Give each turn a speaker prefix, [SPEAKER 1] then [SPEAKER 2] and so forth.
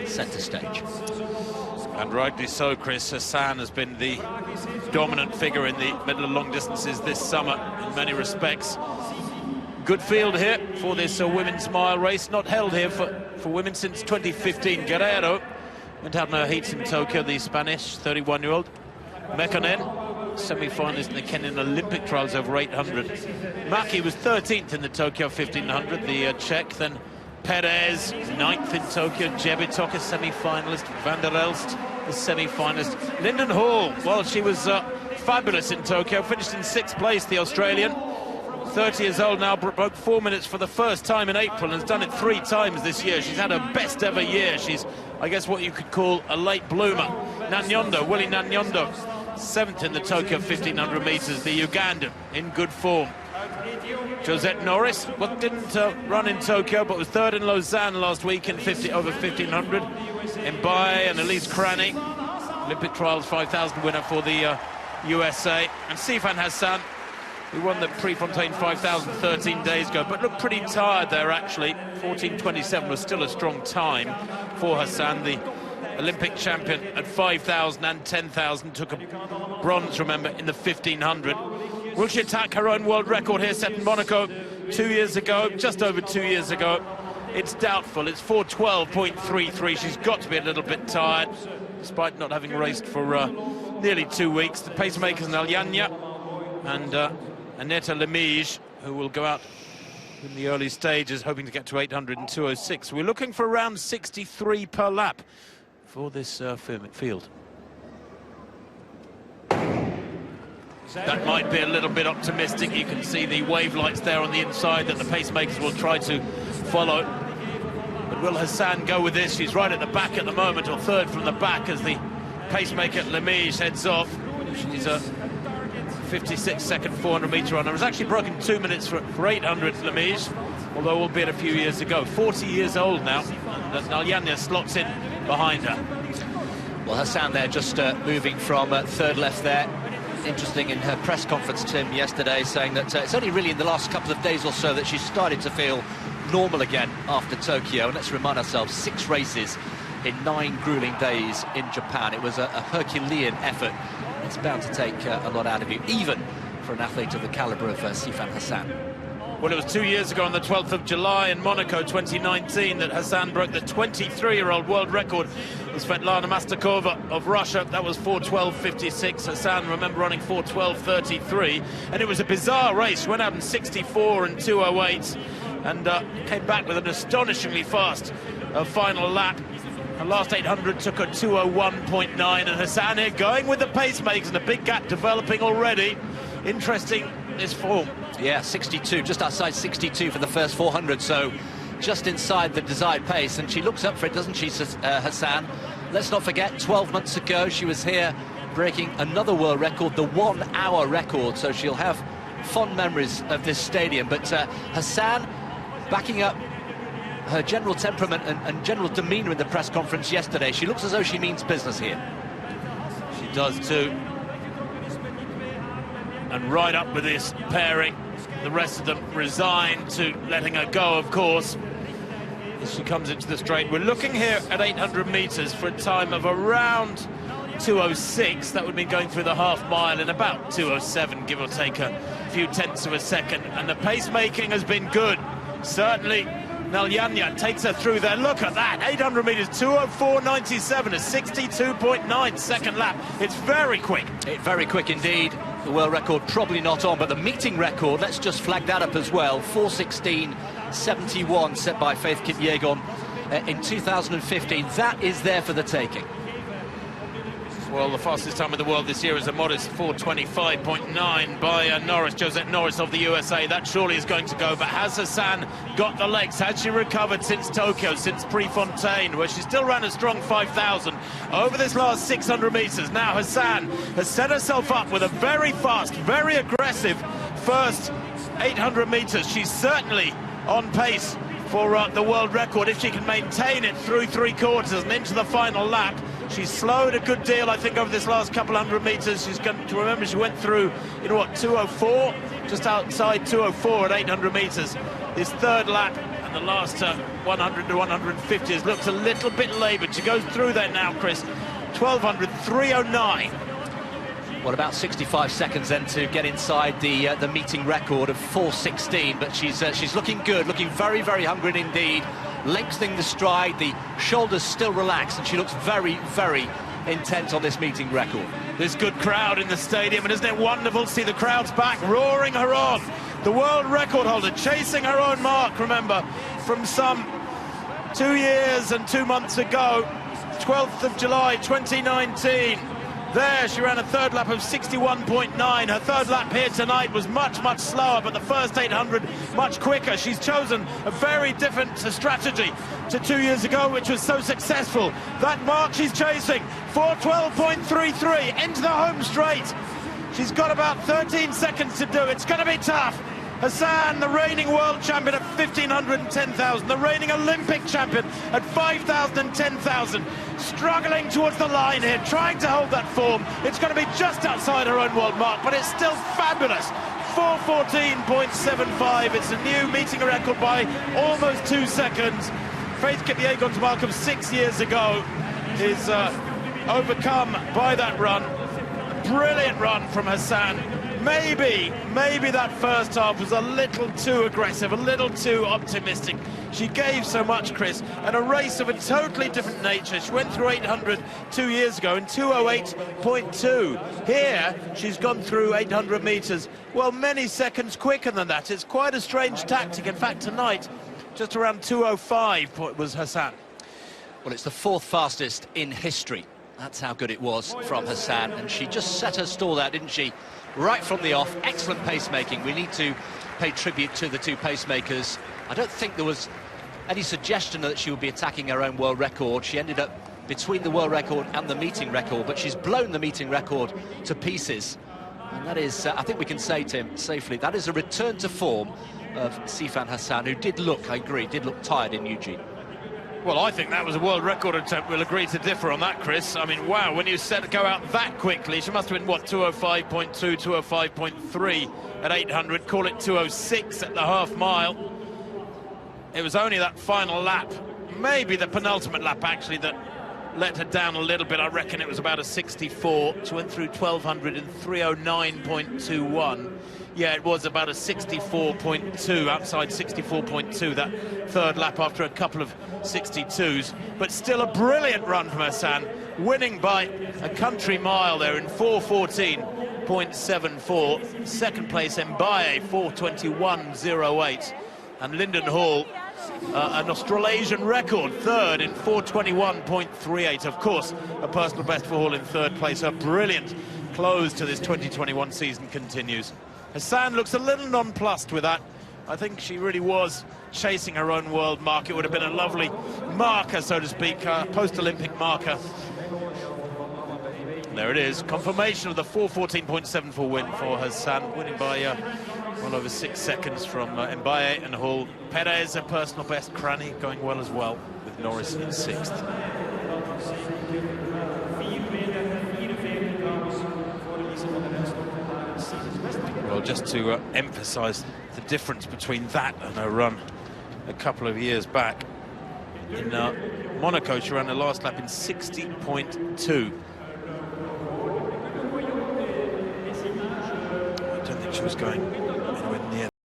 [SPEAKER 1] centre stage.
[SPEAKER 2] And rightly so, Chris. Hassan has been the dominant figure in the middle and long distances this summer in many respects. Good field here for this women's mile race, not held here for women since 2015. Guerrero went out in her heats in Tokyo, the Spanish 31-year-old. Mäki, semi-finalist in the Kenyan Olympic trials over 800. Mäki was 13th in the Tokyo 1500, the Czech. Then Pérez, 9th in Tokyo. Jebitok, a semi-finalist. Vanderelst, the semi-finalist. Linden, well, she was fabulous in Tokyo, finished in 6th place, the Australian. 30 years old now, broke 4 minutes for the first time in April and has done it 3 times this year. She's had her best ever year. She's, I guess, what you could call a late bloomer. Nanyondo, Willie Nanyondo, 7th in the Tokyo 1500 metres, the Ugandan, in good form. Josette Norris, well, didn't run in Tokyo, but was 3rd in Lausanne last week in over 1500. Embaye and Elise Cranny, Olympic trials 5,000 winner for the USA. And Sifan Hassan, who won the Prefontaine 5,000 13 days ago, but looked pretty tired there, actually. 14:27 was still a strong time for Hassan, the Olympic champion at 5,000 and 10,000. Took a bronze, remember, in the 1500. Will she attack her own world record here, set in Monaco 2 years ago, just over 2 years ago? It's doubtful. It's 4:12.33. She's got to be a little bit tired, despite not having raced for nearly 2 weeks. The pacemakers, Nalyanya and Annette Lemige, who will go out in the early stages, hoping to get to 800 in 2:06. We're looking for around 63 per lap for this field. That might be a little bit optimistic. You can see the wave lights there on the inside that the pacemakers will try to follow. But will Hassan go with this? She's right at the back at the moment, or 3rd from the back, as the pacemaker Lemige heads off. She's a 56-second 400-metre runner. Has actually broken 2 minutes for 800, Lemige, although albeit a few years ago. 40 years old now, and Nalyanya slots in behind her.
[SPEAKER 1] Well, Hassan there just moving from 3rd left there. Interesting in her press conference, Tim, yesterday, saying that it's only really in the last couple of days or so that she's started to feel normal again after Tokyo. And let's remind ourselves, 6 races in 9 grueling days in Japan. It was a Herculean effort. It's bound to take a lot out of you, even for an athlete of the calibre of Sifan Hassan.
[SPEAKER 2] Well, it was 2 years ago on the 12th of July in Monaco 2019 that Hassan broke the 23-year-old world record of Svetlana Mastakova of Russia. That was 4:12.56. Hassan, remember, running 4:12.33. And it was a bizarre race. She went out in 64 and 2:08 and came back with an astonishingly fast final lap. Her last 800 took her 2:01.9, and Hassan here going with the pacemakers, and a big gap developing already. Interesting, this form.
[SPEAKER 1] Yeah, 62, just outside 62 for the first 400, so just inside the desired pace, and she looks up for it, doesn't she, Hassan? Let's not forget, 12 months ago, she was here breaking another world record, the 1 hour record, so she'll have fond memories of this stadium. But Hassan backing up her general temperament and general demeanour in the press conference yesterday. She looks as though she means business here.
[SPEAKER 2] She does too. And right up with this pairing, the rest of them resigned to letting her go, of course, as she comes into the straight. We're looking here at 800 metres for a time of around 2:06. That would mean going through the half mile in about 2:07, give or take a few tenths of a second. And the pacemaking has been good. Certainly, Nalyanya takes her through there. Look at that, 800 metres, 2:04.97, a 62.9 second lap. It's very quick.
[SPEAKER 1] Very quick indeed. The world record probably not on, but the meeting record, let's just flag that up as well. 4:16.71 set by Faith Kipyegon in 2015. That is there for the taking.
[SPEAKER 2] Well, the fastest time in the world this year is a modest 4:25.9 by Norris, Josette Norris of the USA. That surely is going to go, but has Hassan got the legs? Has she recovered since Tokyo, since Prefontaine, where she still ran a strong 5,000 over this last 600 metres? Now Hassan has set herself up with a very fast, very aggressive first 800 metres. She's certainly on pace for the world record if she can maintain it through 3/4 and into the final lap. She's slowed a good deal, I think, over this last couple hundred metres. She's going to remember she went through, you know what, 2:04, just outside 2:04 at 800 metres. This third lap, and the last 100 to 150 has looked a little bit laboured. She goes through there now, Chris. 1200, 309.
[SPEAKER 1] What about 65 seconds then to get inside the meeting record of 4:16? But she's looking good, looking very, very hungry indeed. Lengthening the stride, the shoulders still relaxed, and she looks very, very intent on this meeting record.
[SPEAKER 2] This good crowd in the stadium, and isn't it wonderful to see the crowd's back, roaring her on. The world record holder chasing her own mark, remember, from some 2 years and 2 months ago, 12th of July 2019. There she ran a third lap of 61.9. Her third lap here tonight was much, much slower, but the first 800 much quicker. She's chosen a very different strategy to 2 years ago, which was so successful. That mark she's chasing, 4:12.33, into the home straight. She's got about 13 seconds to do. It's going to be tough. Hassan, the reigning world champion at 1,500 and 10,000, the reigning Olympic champion at 5,000 and 10,000, struggling towards the line here, trying to hold that form. It's going to be just outside her own world mark, but it's still fabulous. 4:14.75. It's a new meeting record by almost 2 seconds. Faith Kipyegon's mark of 6 years ago is overcome by that run. A brilliant run from Hassan. Maybe that first half was a little too aggressive, a little too optimistic. She gave so much, Chris, and a race of a totally different nature. She went through 800 2 years ago in 2:08.2. Here, she's gone through 800 metres, well, many seconds quicker than that. It's quite a strange tactic. In fact, tonight, just around 2:05 was Hassan.
[SPEAKER 1] Well, it's the 4th fastest in history. That's how good it was from Hassan, and she just set her stall out, didn't she? Right from the off, excellent pacemaking. We need to pay tribute to the two pacemakers. I don't think there was any suggestion that she would be attacking her own world record. She ended up between the world record and the meeting record, but she's blown the meeting record to pieces. And that is, I think we can say, Tim, safely, that is a return to form of Sifan Hassan, who did look, I agree, did look tired in Eugene.
[SPEAKER 2] Well, I think that was a world record attempt. We'll agree to differ on that, Chris. I mean, wow, when you said to go out that quickly, she must have been, what, 2:05.2, 2:05.3 at 800, call it 2:06 at the half mile. It was only that final lap, maybe the penultimate lap, actually, that let her down a little bit. I reckon it was about a 64. She went through 1,200 in 3:09.21. Yeah, it was about a 64.2, outside 64.2, that third lap after a couple of 62s. But still a brilliant run from Hassan, winning by a country mile there in 4:14.74. Second place, Embaye, 4:21.08. And Linden Hall, an Australasian record, third in 4:21.38. Of course, a personal best for Hall in third place. A brilliant close to this 2021 season continues. Hassan looks a little nonplussed with that. I think she really was chasing her own world mark. It would have been a lovely marker, so to speak, post-Olympic marker. There it is, confirmation of the 4:14.74 win for Hassan, winning by well over 6 seconds from Embaye and Hall. Pérez, a personal best. Cranny going well as well, with Norris in 6th. Well, just to emphasise the difference between that and her run a couple of years back. In Monaco, she ran the last lap in 60.2. I don't think she was going